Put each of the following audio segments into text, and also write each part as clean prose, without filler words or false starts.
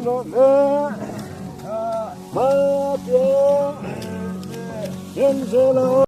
no le ma pio nhân selo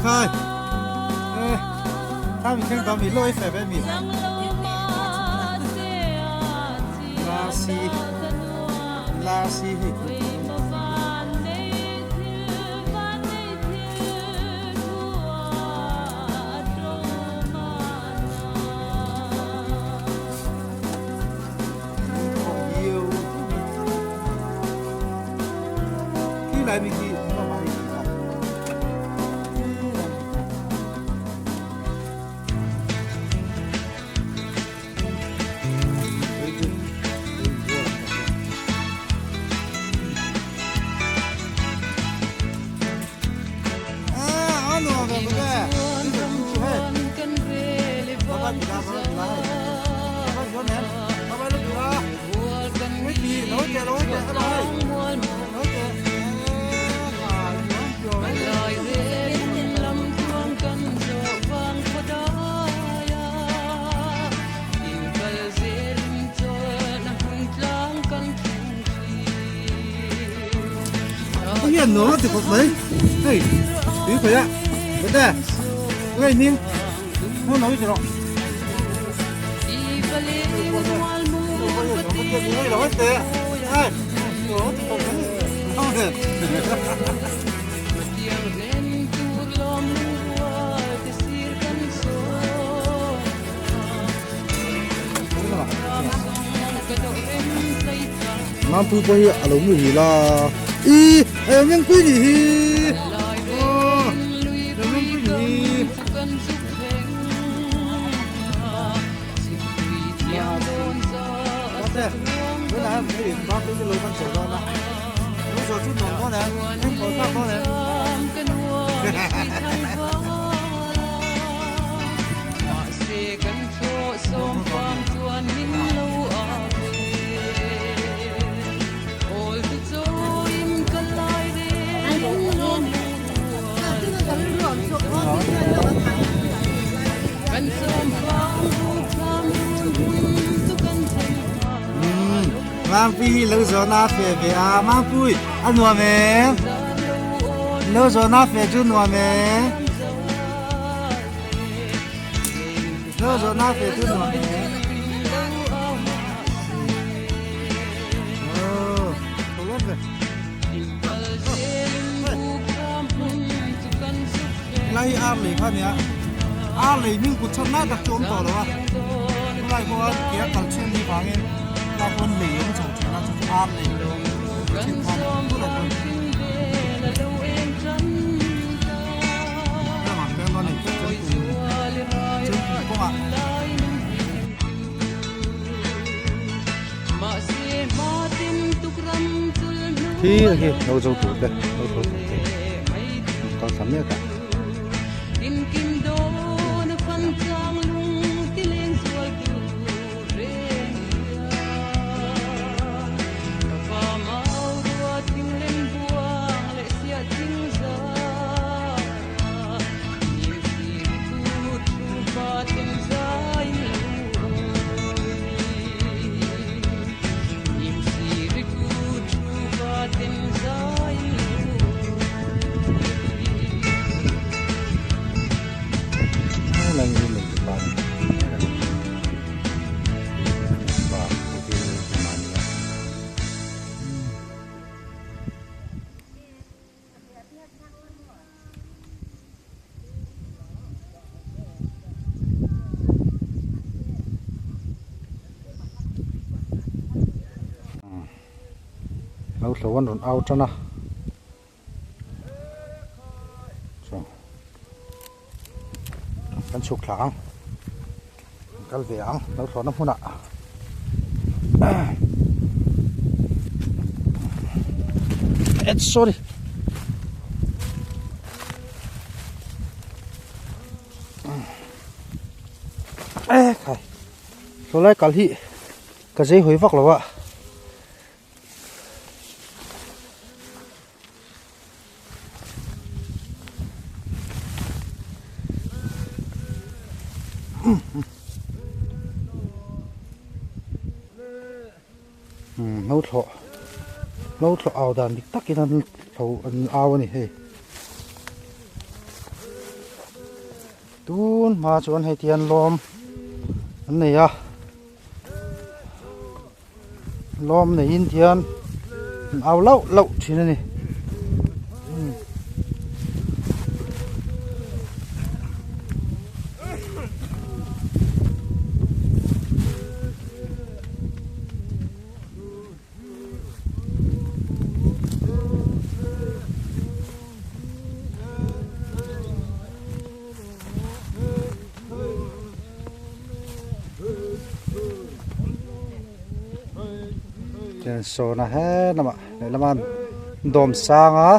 khai ta mình không có mình lôi phải bên mình la si khi lại mình đi Yên nó thì có mấy hey tí phải ạ vấn đề ngay nín không nói gì đâu mang phu po hi alo mu hi la i em yang quy gì hi em yang quy gì thế bữa nay em thấy bác cái lối con sổ đó nè lối sổ chút nồng con này em có sao con này mang phi lâu giờ na phê về à mang pui ăn nua mẹ lâu giờ na phê chú nua mẹ lâu giờ na phê chú nua mẹ lại ăn lì phát nhá ăn lì mình cũng chăm nát đặc trốn tỏ đó lại có kia còn chuyên đi vào nghe là con lì nó chẳng chỉ là chúng ăn lì trên con rất là tốt các bạn xem con này chân cùng không ạ thì đâu dâu thủ đây đâu thủ còn sắm nữa cả lâu lâu ăn ao cho nó ăn sụt láng ăn về ăn lâu lâu nó phun ạ sorry khai số lại cả thị cái dây hối vọc rồi ạ lâu thọ ao đàn đi tắc cái thằng thầu ao này hey tuôn mà chọn hay tiền lom anh này à lom này in tiền ao lậu chỉ này so na he nama le laman dom sang a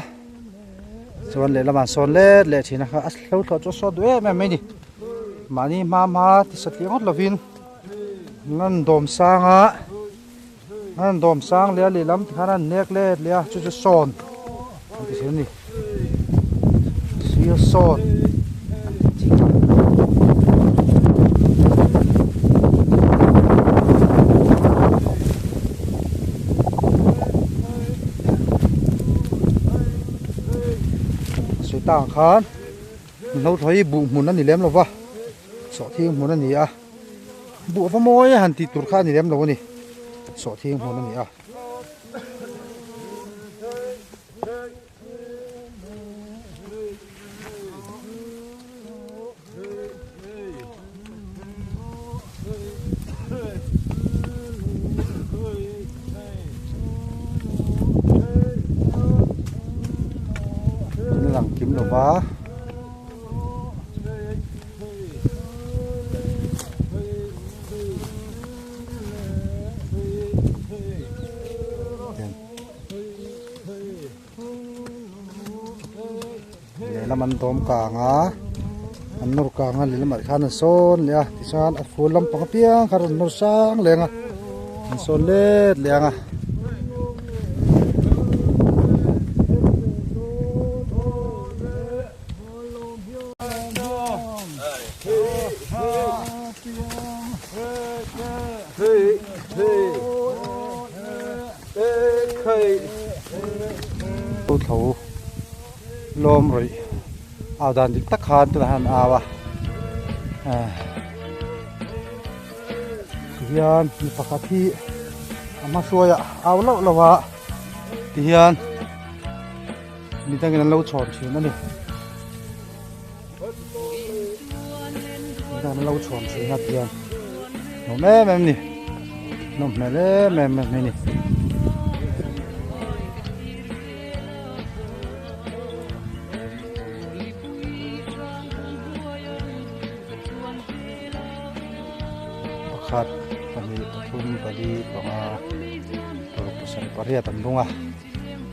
chuan le laman son le thina kha aslo tho chu so dwe me me ni mani ma ti satliangot lovin ngan dom sang le lam thana nek le chu son ti sen ni sia son tàng khán nấu thấy bụng muốn ăn thì lém lo va sọ thiên muốn ăn gì à bụng phá môi hẳn thì tụt khăn thì lém lo nè sọ thiên muốn ăn gì à wa laman dom ka nga an nur ka nga lilamat khan son ya tisan a phul lam pang piang khar nur sang lenga an son let lenga thấu lom rồi áo đàn đi tắc hàn từ hàn áo hiền đi phát thi mà xuôi áo lâu lâu à thì hiền mình đang cái lâu tròn chuyện đó nè mình đang lâu tròn chuyện nhạt hiền nó mẹ nè nó mẹ đấy mẹ nè khát tadi thum tadi banga kalau pesan paria tandunga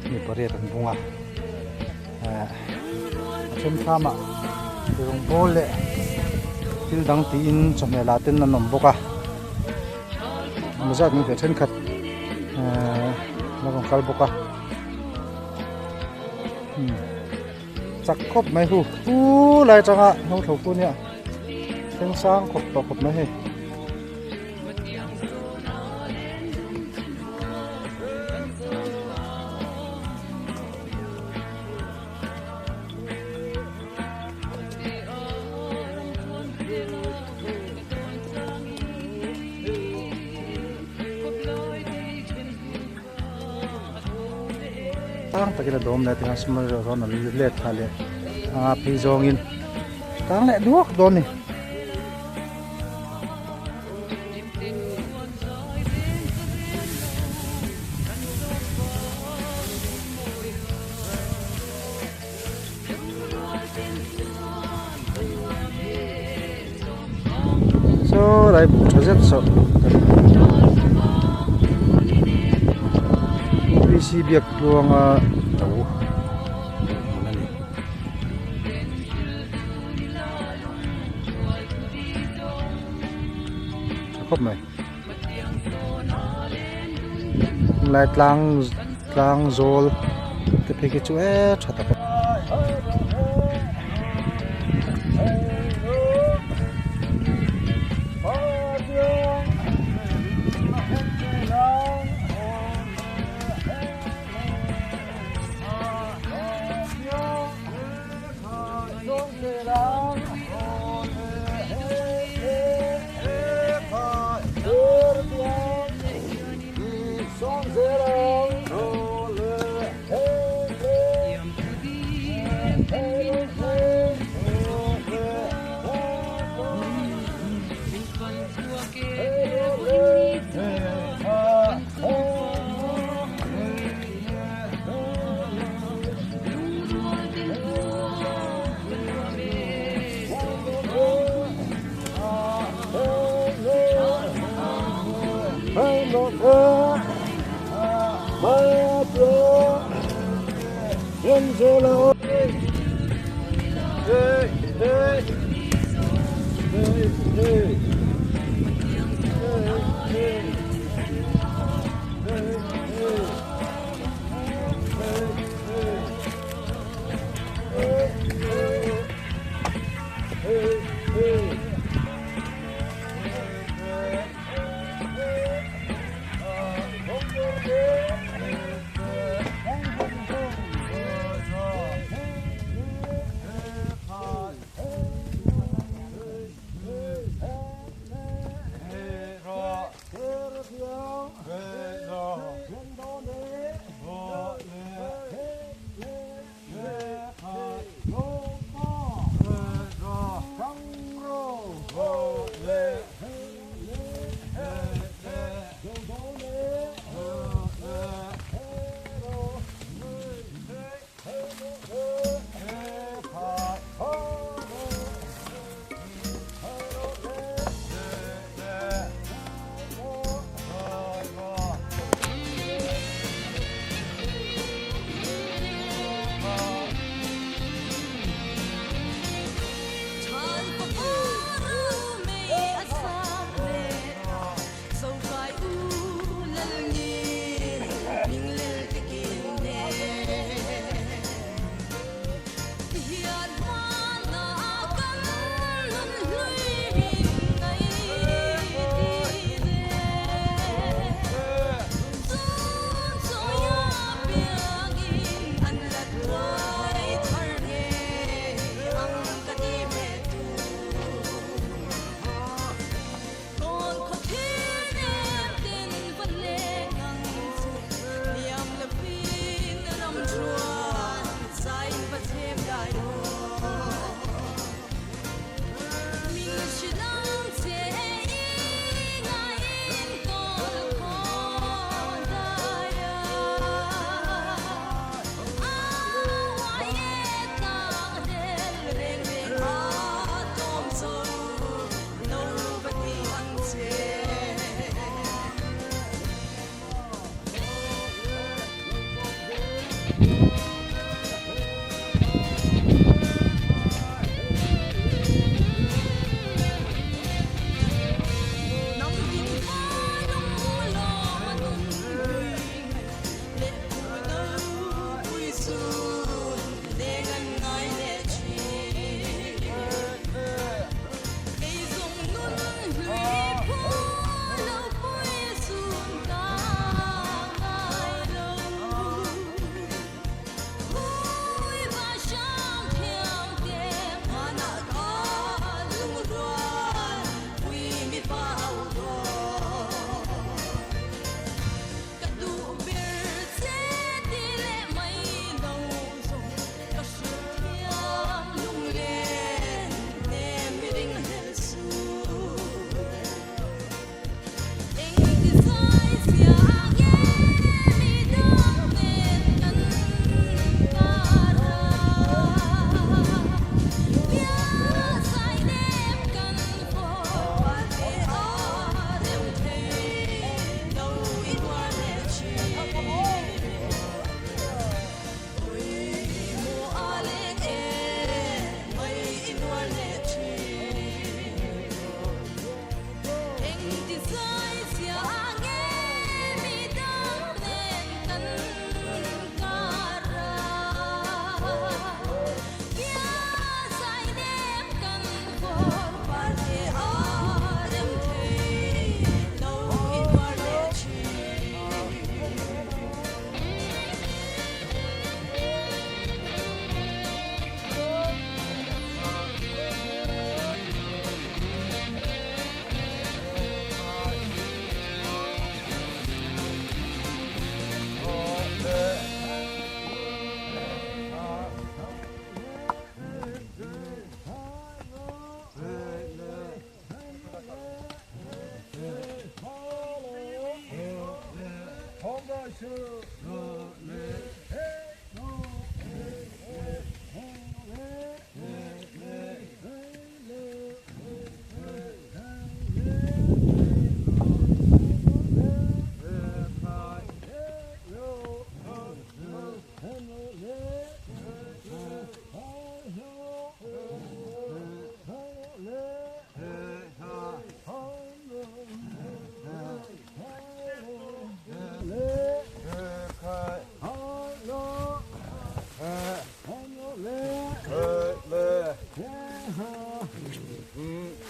ini paria tandunga macam sama đường boleh til dang tin chome latin na nomboka muzat ni ten khat na bang kal boka chak khop mai hu lai changa ho thau pu nia seng sang khop to khop mai he tang takila dom na tinga small ron na let thale phi zongin tang le duak don ni so lai bu chozet so si biak luang tau mana ni cakap mai lai tlang zol te pheke chu chata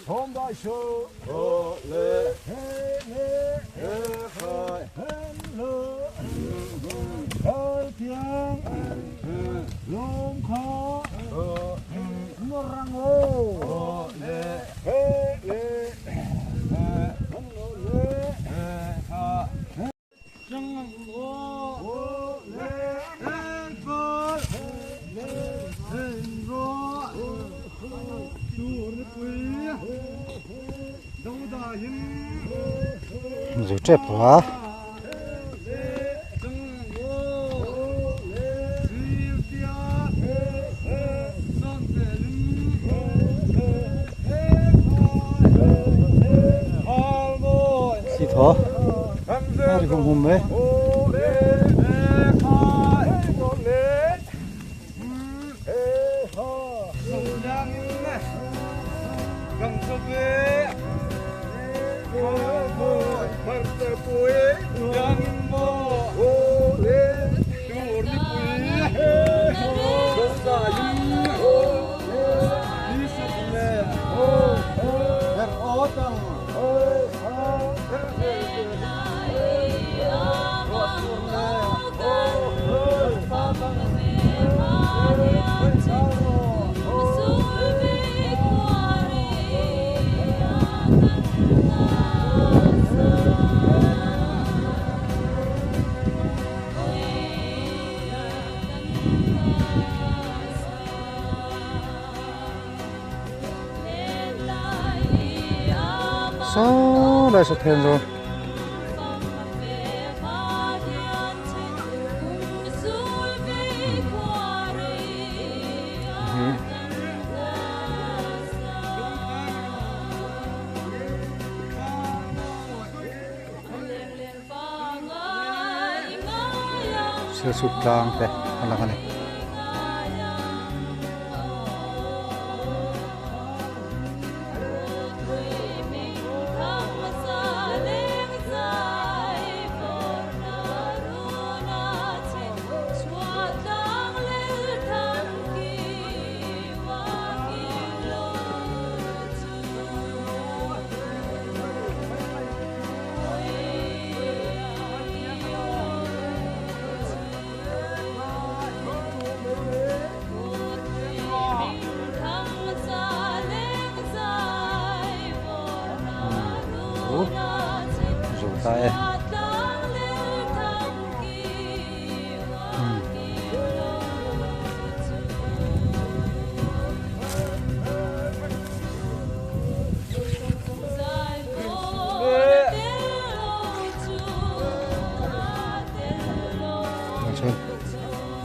hôm đại sư lệ khởi lửa khởi tiếng lông khó nó răng ô lệ răng ô lệ khởi rồi chép quá xí thó nó thì không hùm ấy sao lại xuất hiện rồi sẽ sụt trang thế là cái này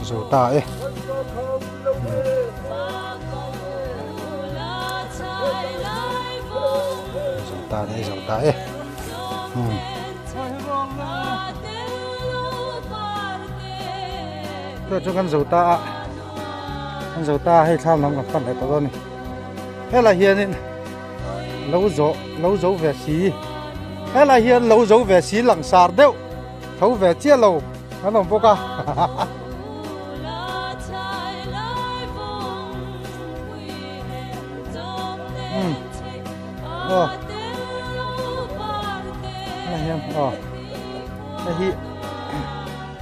rồi tay rồi tay rồi tay tôi cho con dầu ta hay sao lắm còn phải tao này hay là hiện lâu dấu về xí hay là hiện lâu dấu về xí lặng sạt đeo thấu về chia lầu nó làm vô ca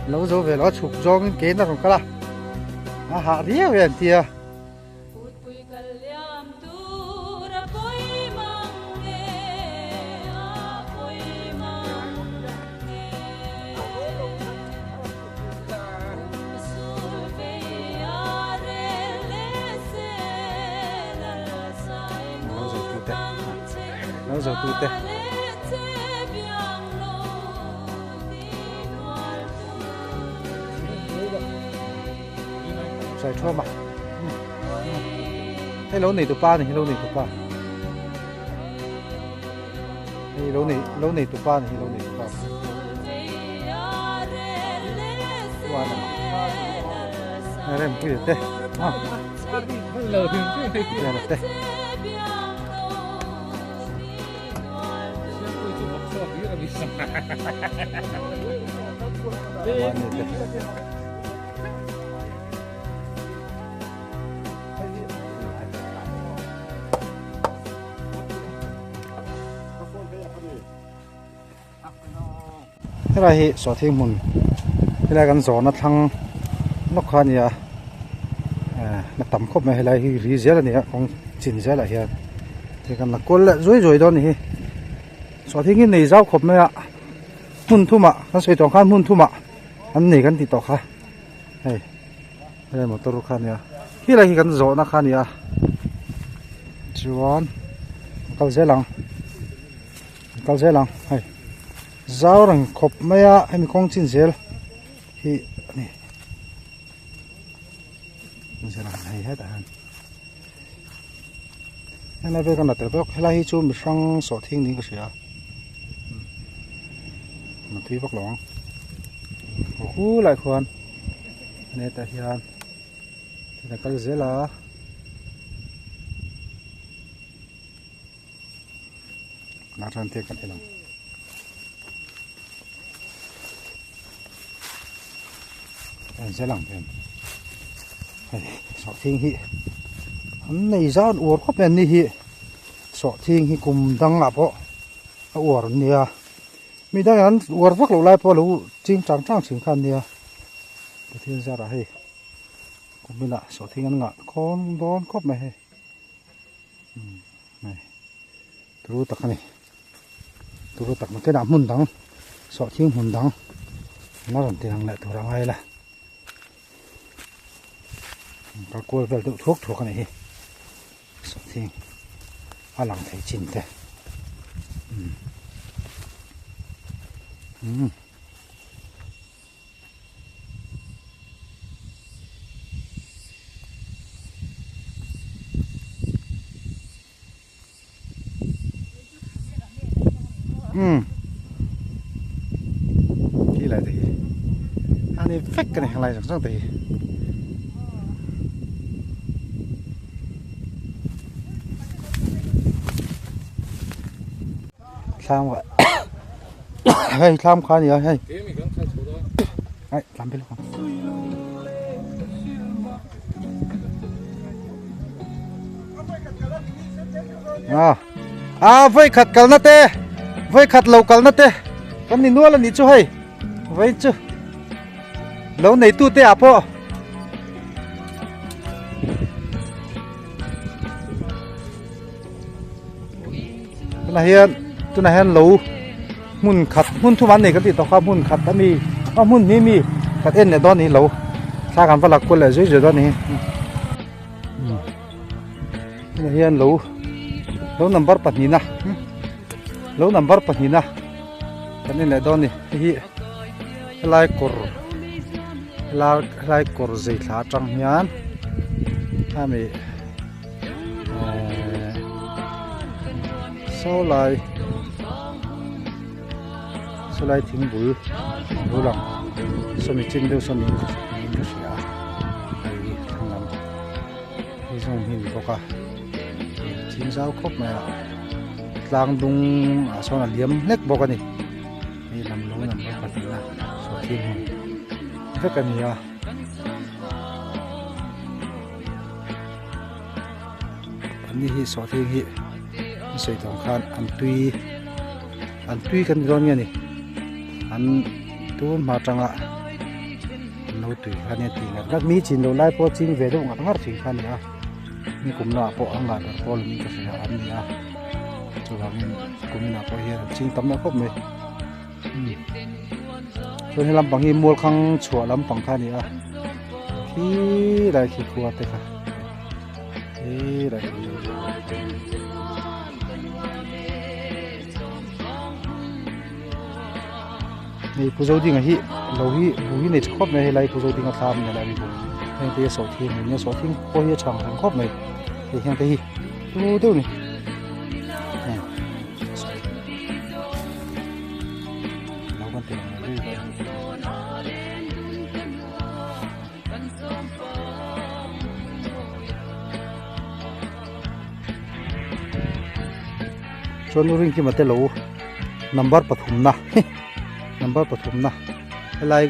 lâu dấu về nó chụp cho cái kế nào cả là hạ riêng về tia nó rồi tụt sai chua mà hello này tụi ba này hello này tụi ba lâu này tụi ba này lâu này tụi ba qua này đây một cái gì thế à lờ thì đây là thế qua này thế thế là hi số thiên môn thế là gần gió nó thăng nó khó nhỉ nó tầm khóc mà lại hi rí dễ là nhỉ không chỉnh dễ là hiện thì gần là côn lại rồi đó nhỉ số thiên cái này rau khóc mà ạ mun thu mà nó xây tòa khan mun thu mà anh này gần thì tòa khan đây đây một tòa khan nhỉ khi là hi gần gió nó khan nhỉ chuan câu dễ lằng hay rau rằng khop mấy à hay mình không chín dễ thì này mình sẽ làm hay hết à anh nói về con là tự bốc hay là hi chú mình sang sổ thiên đi cái gì à mà tuy bốc lỏng hú lại khoan này tại hiện thì là cái dễ là nát hơn thế cái này dễ lắm em sọ thiên hi anh này ra uổng khóc bên này hi sọ thiên hi cùng đang ngập họ uổng nè mình đang ăn uổng vác lẩu lai po lẩu chim trắng chim khan nè thiên ra là hay cũng mình lại sọ thiên ăn ngạn con đón khóc mày này tôi tắc một cái đám hùn đắng sọ thiên hùn đắng nó làm tiền lại thủ rằng hay là các cô về tự thuốc thuộc cái này sọ thiên làm thấy chín thế lại thì anh ấy phách cái này hàng này rằng thì làm vậy hay làm khá nhiều hay đấy làm biết không với khát cầu nát tê với khát lầu cầu nát tê con đi nuôi là đi chú hay vậy chứ lâu này tu tê à po tu này hiện lâu mun khát mun thu bán này cái gì tao khá mun khát mi mun mi khát em này đó này lâu sao cảm phát lạc quân là dưới đó này hiện lâu number 8 nè lâu number 8 nè cái này là đó này lai cor dây thả trăng nhán hami sau lại thím bù lòng sau này trên đâu sau này cái gì à thằng làm cái dòng hình có cả chín sáu khóc mà lang dung sau là liếm hết bọc cái này làm lố làm cái gì là số thiên rất là nhiều anh đi số thiên hi sợi thòng khan anh tuy cái con nghe này anh tu mà chẳng ạ nấu tùy khan này tùy ngắt mí chín đầu lai po chín về đâu ngắt tùy khan này mình cũng là po ăn ngắt po mình có thể ăn này cho mình cũng là po hiện chín tấm nó khóc mệt cho nên làm bằng hình mua khang chùa làm bằng khan này khi đại khi khua thế cả khi đại này phụ dâu đi ngay hi lâu hi này khóc này lại phụ dâu đi ngay tham này lại hiện tại số thiên mình nhớ số thiên coi như chẳng thành khóc này thì hiện tại tu tu này nấu con tiền này đi cho nó ring kia mà tên lỗ number bắt thùng na number bắt thùng na helai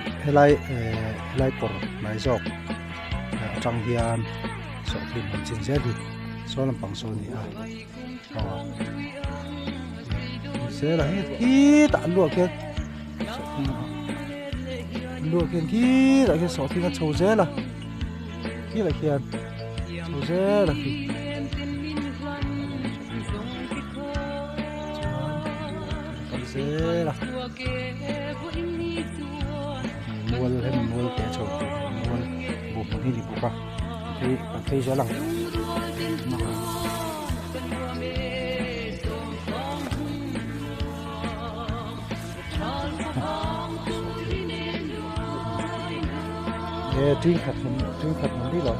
por mai jok trong hian so thì mình chín dễ đi so làm bằng số này sẽ là hết khi tạ lúa kia lúa kia khi lại cái số thì nó trâu dễ là khi lại kia trâu dễ là khi dễ là mua hay mình mua cái trâu mua bộ một cái gì cũng có thì dễ lắm chuyên khật mình đi rồi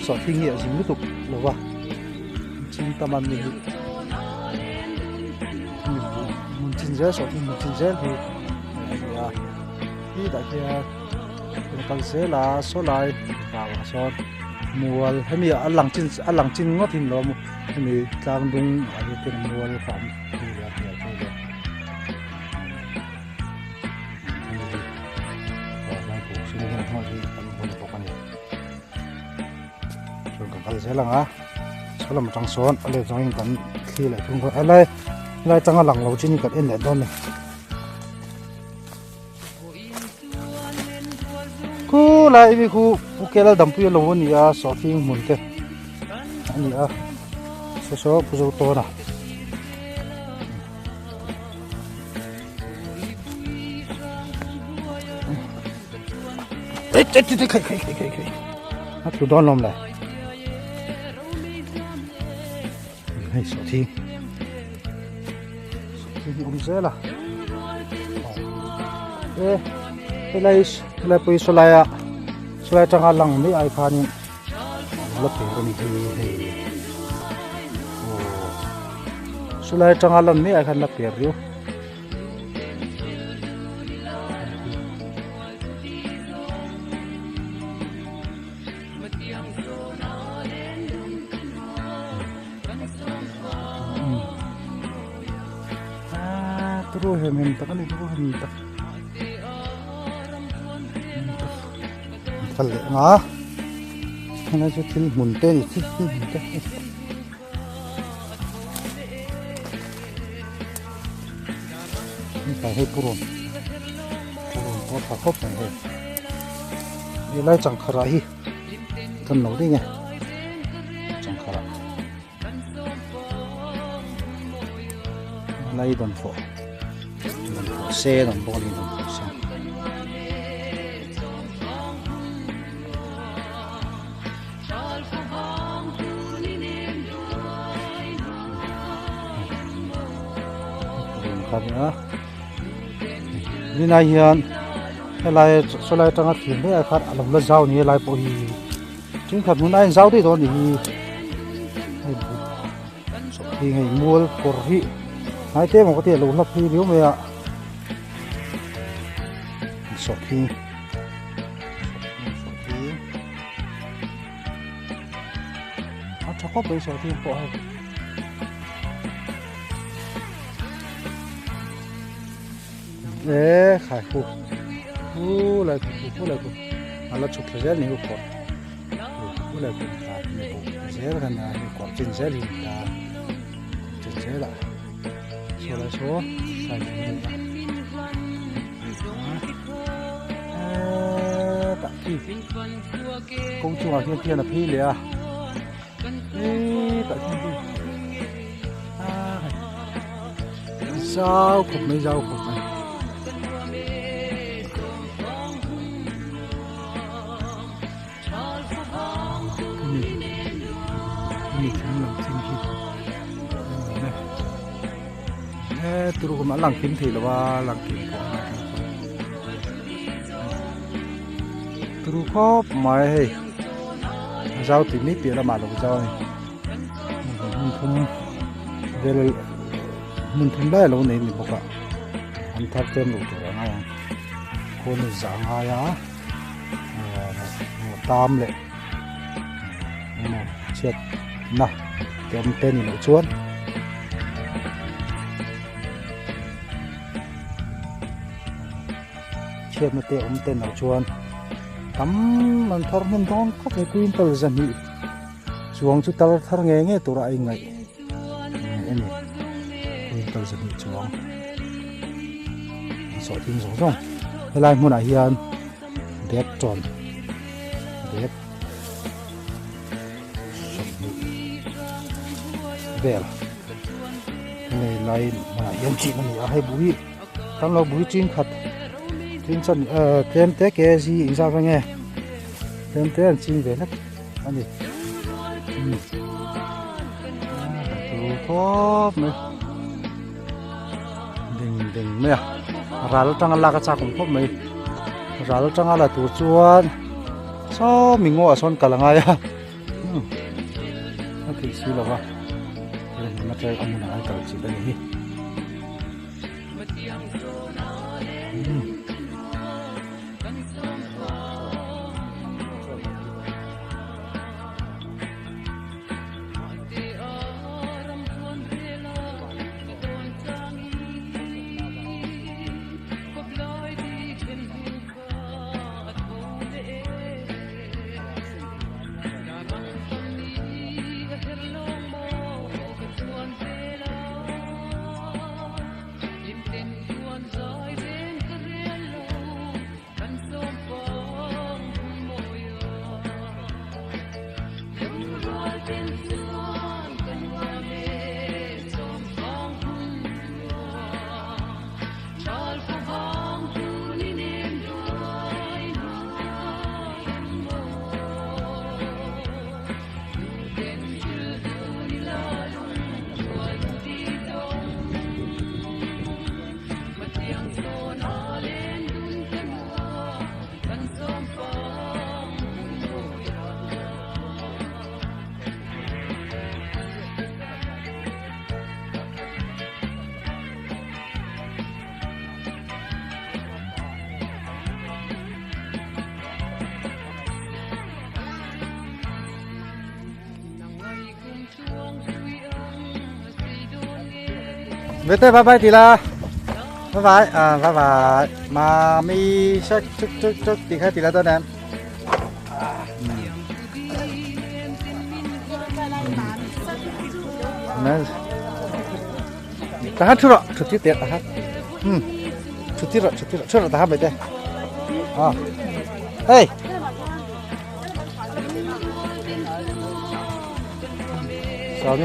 sợ thi nghiệm gì tiếp tục là vào chính tâm ăn mình chín giờ sợ thì mình chín giờ thì tại kia tăng sẽ là số lại vào số mua hay mình ăn lăng chín ngót thì nó mình làm đúng ở cái mua phạm thì là sẽ là á số là một trang số ở đây trong những khi lại không có ở đây lại trong lằng lâu trên cái in lại đó này cô lại vì cô cái là đầm puya lâu này à số phim muốn thế anh à số puya to na cái hát tụi đó làm lại hay số thi dễ là cái này bây số lại chẳng hạn lằng mấy ai phá nhưng lấp thì còn thì số lại chẳng hạn lằng mấy ai khăn lấp tiền riu terus mình tak kan itu mình tak kalau ngah karena jadi munte itu munte ini kayak purun oh tak kop này ini lai chẳng kharahi kan nấu đi nghe chẳng khara lai don phô xe đồng bò đi đồng xe đồng nữa như này hiện cái lại số lại trong cái phim đấy phát làm lên rau như lại bồi chúng thật muốn ăn rau thì thôi thì ngày mua cỏ hị hai thế mà có thể lùn lấp đi nếu mà sọt khi cho có bây giờ thì bỏ để khai khu lại là chụp cái rễ này của lại của rễ là này của trên rễ thì ta trên rễ lại số là số sai công chúa ở kia là phi lìa tại thiên sao cục mấy rau cục nàyนี่คือหลังทิ้งที่ตรุกมาหลังทิ้งที่หรือว่าหลังทิ้งก่อน tru khop mai hey rau thì mi pia la ma lo rau ni mun thum vel mun thum lai lo nei ni boka an thar tem lo tu nga ya ko ni za nga ya tam le chết nè tem tên ni lo chuan chết mà tệ ông tên nào chuan tắm mình thar mình đón có cái queen tờ dân nhị chuông chú tao thar nghe tụi ai ngay em queen tờ dân nhị chuông sợ tiếng rõ ràng hay là muốn ai hiền đẹp tròn đẹp về là này lại mà em chị mình hay bùi tao lo bùi chín khát tin chân thêm té cái gì sao vậy nghe thêm té anh xin về hết anh gì tụi khóc này đình mày ra lúc trăng là cái sao cũng khóc mày ra lúc trăng là tụi chuan sao mình ngồi son cả là ngay à nó thì xí là vậy nó chơi ông nào cả chỉ đây đi về tới bye bye thì là bye bye bye bye mà mi chắc thì khai thì là tôi nè nè ta hát chút rồi chút tí tiệt ta hát chút tí rồi ta hát vậy đây hey sao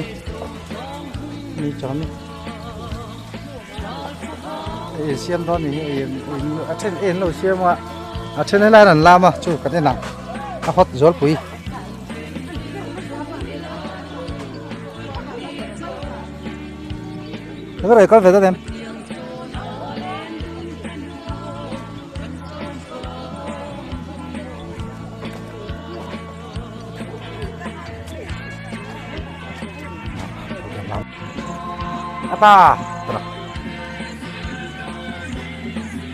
mi chọn mi xem đó thì trên em lâu xem mà trên này là làm mà chú cái này nào hot rốt bụi cái này có về đó em apa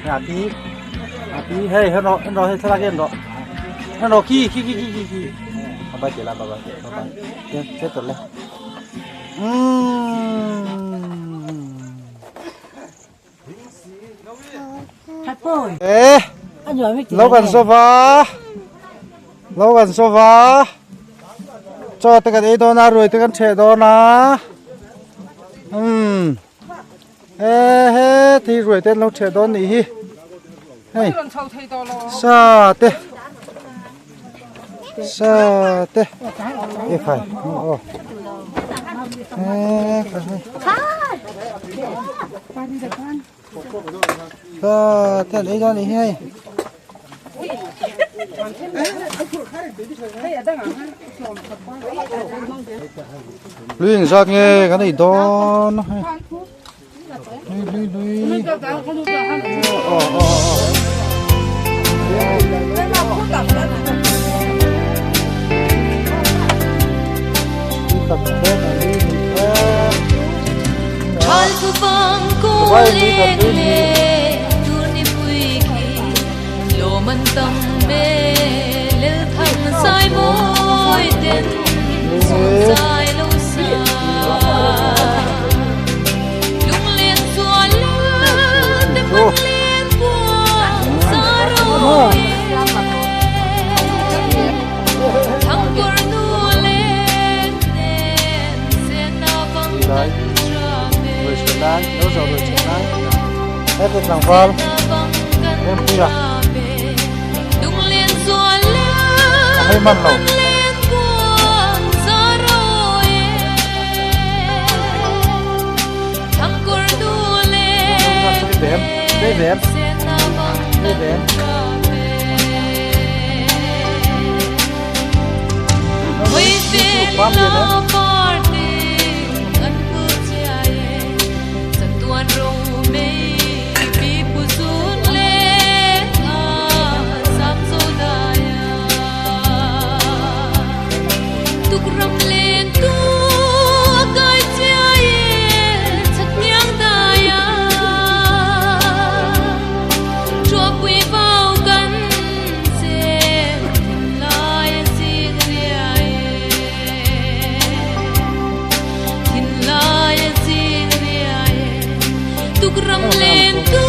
hati hey nó hey thara gen đó nó ki apa chỉ là baba chết rồi ê lâu gần sofa cho tất cả đây đó na rồi tất cả trẻ đó na ê thì rồi tên lâu trẻ đó nỉ hey sa te ê phải tên ấy đó nỉ hay luyện ra nghe cái này đó nó hay luyện tập thế là đi Hal tu bangko le tu ni pui ki lo man tam me le thang sai moi ten song sai lo sa lung len suan le te man len buan sa ro thang por nu len nen se na bang Đấy. Rồi chuyển lại, nấu dầu rồi chuyển lại. Hết được thằng Vâng. Em kia. Hay mặn lẩu. Đây vém. Đây vém. Bám liền đấy. Ram lên tu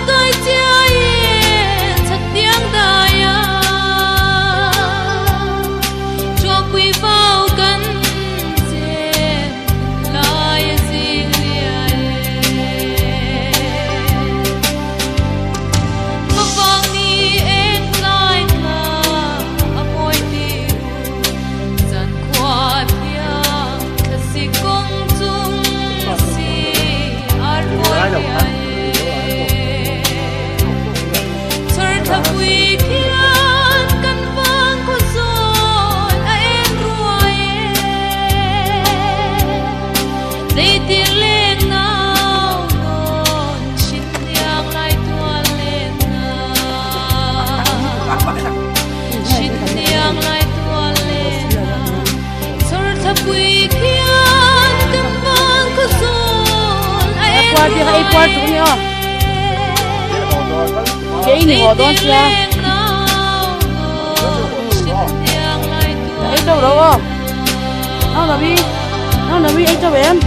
kai chia ye chắc tiếng đaya cho quy vào cắn xem lại gì mà vang ni em lại là môi tiêu dần qua tiếng cái gì cũng chung Turn up weekend kan vang ko son a en ruae Dei tir lên nào non chin yang lai tua lên na Chin yang lai tua lên na Turn up weekend kan vang ko son qua thì hay qua chỗ nhá cái này họ đón chưa ấy đâu đâu không nó là bi anh cho em